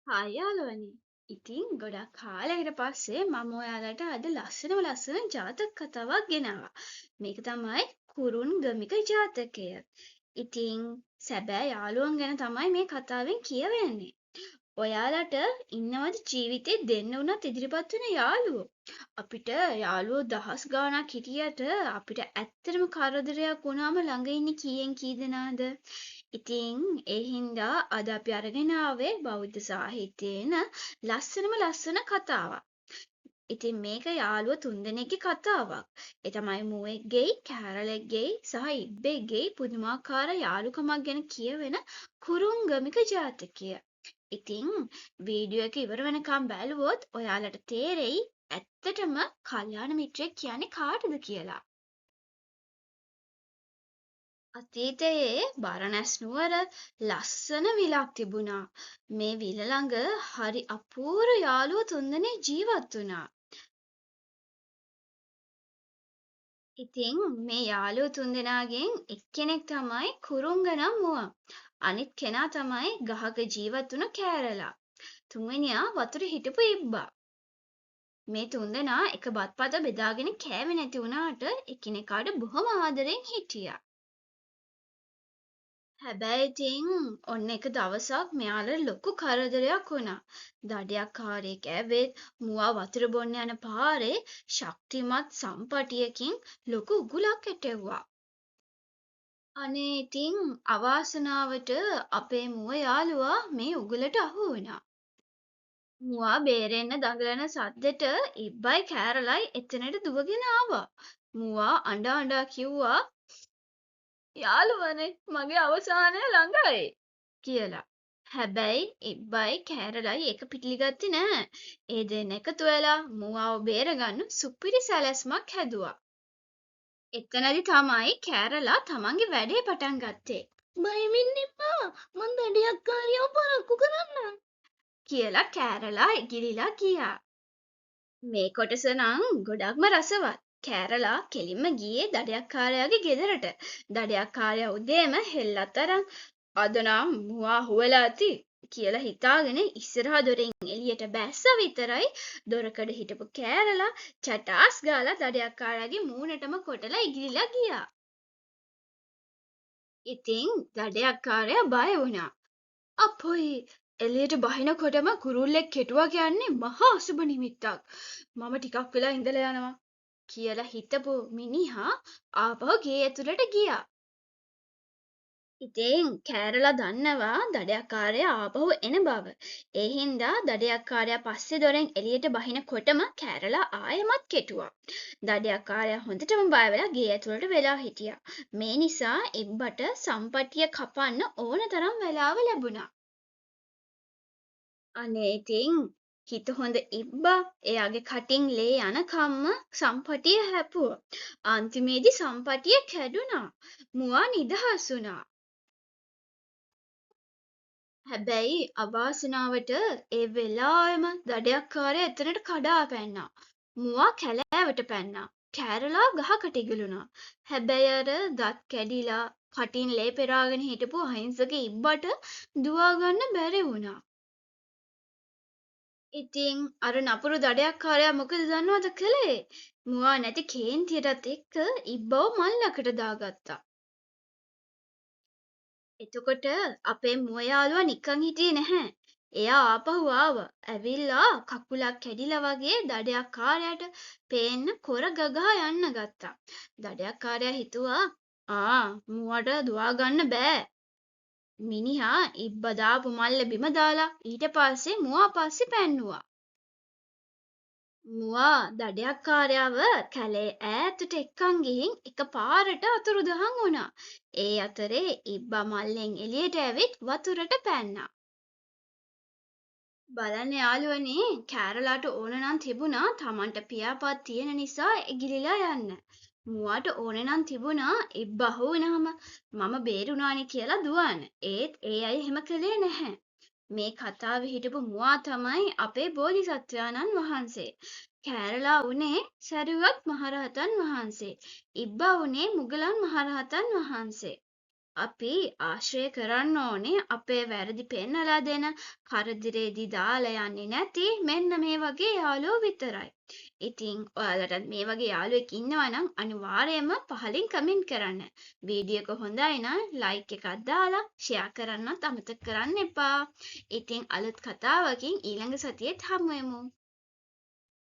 Hi යාළුවනේ. ඉතින් ගොඩක් කාලයකට පස්සේ මම ඔයාලට අද ලස්සන ජාතක කතාවක් ගෙනාවා. මේක තමයි කුරුන්ගමික ජාතකය. ඉතින් සැබෑ යාළුවන් ගැන තමයි මේ කතාවෙන් කියවෙන්නේ. ඔයාලට ඉන්නවද ජීවිතේ දෙන්න උනත් ඉදිරිපත් වෙන යාළුවෝ? අපිට යාළුවෝ දහස් ගාණක් හිටියට අපිට ඇත්තටම කරදරයක් වුණාම ළඟ ඉන්නේ කීයෙන් කී දෙනාද? ඉතින් ඒ හින්දා අද අපි අරගෙන ආවේ බෞද්ධ සාහිත්‍යයෙන් ලස්සන කතාවක්. ඉතින් මේක යාළුවෝ තුන්දෙනෙක්ගේ කතාවක්. ඒ තමයි මුවෙක්ගෙයි, කෑරළෙක්ගෙයි සහ ඉබ්බෙක්ගෙයි පුදුමාකාර යාළුකමක් ගැන කියවෙන කුරුංගමික ජාතකය. ඉතින් වීඩියෝ එක ඉවර වෙනකම් බැලුවොත් ඔයාලට තේරෙයි ඇත්තටම කල්යාණ මිත්‍රයෙක් කියන්නේ කාටද කියලා. අතීතයේ බරණැස් නුවර ලස්සන විලක් තිබුණා. මේ විල ළඟ හරි අපූර්ව යාළුවෝ තුන්දෙනෙක් ජීවත් වුණා. ඉතින් මේ යාළුවෝ තුන්දෙනාගෙන් එක්කෙනෙක් තමයි කුරුංග නම් මුවා. අනිත් කෙනා තමයි ගහක ජීවත් වුණ කෑරලා. තුන්වෙනියා වතුරේ හිටපු ඉබ්බා. මේ තුන්දෙනා එක බත්පත බෙදාගෙන කෑවේ නැති වුණාට එකිනෙකාට බොහොම ආදරෙන් හිටියා. හැබැයි ඉතින් ඔන්න එක දවසක් මෙයාලට ලොකු කරදරයක් වුණා. දඩයක්කාරයෙක් ඇවිත් මුවා වතුර බොන්න යන පාරේ ශක්තිමත් සම්පටියකින් ලොකු උගුලක් ඇටෙව්වා. අනේ ඉතින් අවාසනාවට අපේ මුව යාළුවා මේ උගුලට අහු වුණා. මුවා බේරෙන්න දඟලන සද්දෙට ඉබ්බයි කෑරලයි එතනට දුවගෙන ආවා. මුවා අඬ අඬා කිව්වා යාළුවනේ මගේ අවසානය ළඟයි කියලා. හැබැයි ඉබ්බයි කෑරලයි ඒක පිළිගත්තේ නෑ. ඒ දෙන්න එකතු වෙලා මුවාව බේරගන්න සුපිරි සැලැස්මක් හැදුවා. එතනදි තමයි කෑරලා තමන්ගේ වැඩේ පටන් ගත්තේ. බයමින් එපා මං දඩයක්කාරියව පරක්කු කරන්න කියලා කෑරලා ඉගිලිලා ගියා. මේ කොටස නම් ගොඩක්ම රසවත්. කෑරලා කෙලින්ම ගියේ දඩයක්කාරයාගේ ගෙදරට. දඩයක්කාරයා උදේම හෙල්ලත් අරන් අද නම් මුවා හුවලා ඇති කියලා හිතාගෙන ඉස්සරහා දොරෙන් එළියට බැස්ස විතරයි දොරකඩ හිටපු කෑරලා චටාස් ගාලා දඩයක්කාරයාගේ මූණටම කොටලා ඉගිලිලා ගියා. ඉතින් දඩයක්කාරයා බය වුණා. අපොයි එළියට බහිනකොටම කුරුල්ලෙක් කෙටුවා කියන්නේ මහා අසුබ නිමිත්තක්. මම ටිකක් වෙලා ඉඳලා යනවා කියලා හිතපු මිනිහා ආපහු ගේ ඇතුළට ගියා. ඉතින් කෑරලා දන්නවා දඩයක්කාරයා ආපහු එන බව. ඒ හින්දා දඩයක්කාරයා පස්සේ දොරෙන් එළියට බහිනකොටම කෑරලා ආයෙමත් කෙටුවා. දඩයක්කාරයා හොඳටම බය වෙලා ගේ ඇතුළට වෙලා හිටියා. මේ නිසා ඉබ්බට සම්පටිය කපන්න ඕන තරම් වෙලාව ලැබුණා. අනේ ඉතින් හිත හොඳ ඉබ්බා එයාගේ කටින් ලේ යනකම්ම සම්පටිය හැපුවා. අන්තිමේදී සම්පටිය කැඩුනා. මුවා නිදහස් වුණා. හැබැයි අවාසනාවට ඒ වෙලාවෙම දඩයක්කාරයා එතනට කඩා පැන්නා. මුවා කැලෑවට පැන්නා. කෑරලා ගහකට ඉගිලුණා. හැබැයි අර දත් කැඩිලා කටින් ලේ පෙරාගෙන හිටපු අහිංසක ඉබ්බට දුවා ගන්න බැරි වුණා. ඉතින් අර නපුරු දඩයක්කාරයා මොකද දන්නවද කළේ? මුවා නැති කේන්තියටත් එක්ක ඉබ්බව මල්ලකට දාගත්තා. එතකොට අපේ මුව යාළුවා නිකන් හිටියේ නැහැ. එයා ආපහු ආවා. ඇවිල්ලා කකුලක් කැඩිලා වගේ දඩයක්කාරයාට පේන්න කොර ගගා යන්න ගත්තා. දඩයක්කාරයා හිතුවා මුවට දුවා ගන්න බෑ. මිනිහා ඉබ්බා දාපු මල්ල බිම දාලා ඊට පස්සේ මුවා පස්සේ පැන්නුවා. මුවා දඩයක්කාරයාව කැලේ ඈතට එක්කන් ගිහින් එකපාරට අතුරුදහන් වුණා. ඒ අතරේ ඉබ්බා මල්ලෙන් එළියට ඇවිත් වතුරට පැන්නා. බලන්න යාළුවනේ කෑරලාට ඕන නම් තිබුණා තමන්ට පියාපත් තියෙන නිසා එගිලිලා යන්න. මුවාට ඕන නම් තිබුණා ඉබ්බා අහු වුණාම මම බේරුණානේ කියලා දුවන්න. ඒත් ඒ අය එහෙම කළේ නැහැ. මේ කතාවේ හිටපු මුවා තමයි අපේ බෝධිසත්වයාණන් වහන්සේ. කෑරලා වුණේ සරියුත් මහරහතන් වහන්සේ. ඉබ්බා වුණේ මුගලන් මහරහතන් වහන්සේ. අපි ආශ්‍රය කරන්න ඕනේ අපේ වැරදි පෙන්නලා දෙන කරදරේදී දාලා යන්නේ නැති මෙන්න මේ වගේ යාළුවෝ විතරයි. ඉතින් ඔයාලටත් මේ වගේ යාළුවෙක් ඉන්නවා නම් අනිවාර්යයෙන්ම පහලින් කමෙන්ට් කරන්න. වීඩියෝ එක හොඳයි නම් ලයික් එකක් දාලා ෂෙයා කරන්නත් අමතක කරන්න එපා. ඉතින් අලුත් කතාවකින් ඊළඟ සතියේත් හමු වෙමු.